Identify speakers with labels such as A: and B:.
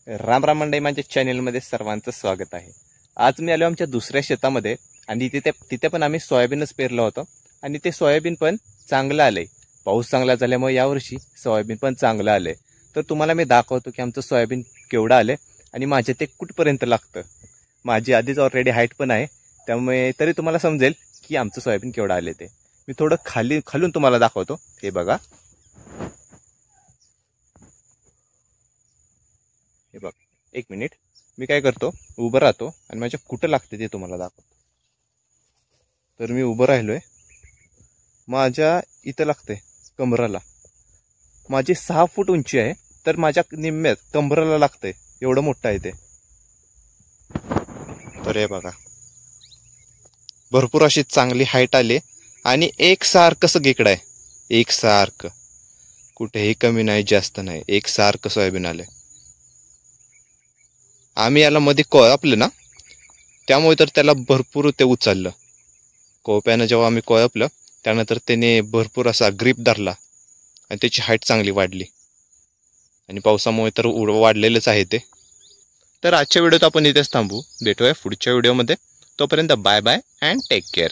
A: राम राम मंडळी, माझ्या चॅनेलमध्ये सर्वांचं स्वागत आहे. आज मी आलो आमच्या दुसऱ्या शेतामध्ये आणि तिथे पण आम्ही सोयाबीनच पेरलं होतं आणि ते सोयाबीन पण चांगलं आलंय. पाऊस चांगला झाल्यामुळे यावर्षी सोयाबीन पण चांगलं आलंय. तर तुम्हाला मी दाखवतो की आमचं सोयाबीन केवढं आलंय आणि माझे ते कुठपर्यंत लागतं. माझी आधीच ऑलरेडी हाईट पण आहे, त्यामुळे तरी तुम्हाला समजेल की आमचं सोयाबीन केवढं आले ते. मी थोडं खालून तुम्हाला दाखवतो. हे बघा, हे बघ. एक मिनिट, मी काय करतो, उभं राहतो आणि माझ्या कुठं लागते ते तुम्हाला दाखवतो. तर मी उभं राहिलोय, माझ्या इथं लागते कमराला. माझी 6 फूट उंची आहे, तर माझ्या निम्म्यात कमराला लागतंय, एवढं मोठं आहे ते. तर हे बघा, भरपूर अशी चांगली हाईट आली आणि एकसारखं सगळीकडे आहे. एकसारखं, कुठेही कमी नाही जास्त नाही, एकसारखं सोयाबीन आलंय. आम्ही याला मध्ये कोळपलं ना, त्यामुळे तर त्याला भरपूर ते उचललं. कोळप्यानं जेव्हा आम्ही कोळपलं त्यानंतर त्याने भरपूर असा ग्रीप धरला आणि त्याची हाईट चांगली वाढली आणि पावसामुळे तर वाढलेलंच आहे ते. तर आजच्या व्हिडिओत आपण इथेच थांबू. भेटूया पुढच्या व्हिडिओमध्ये. तोपर्यंत bye bye and take care.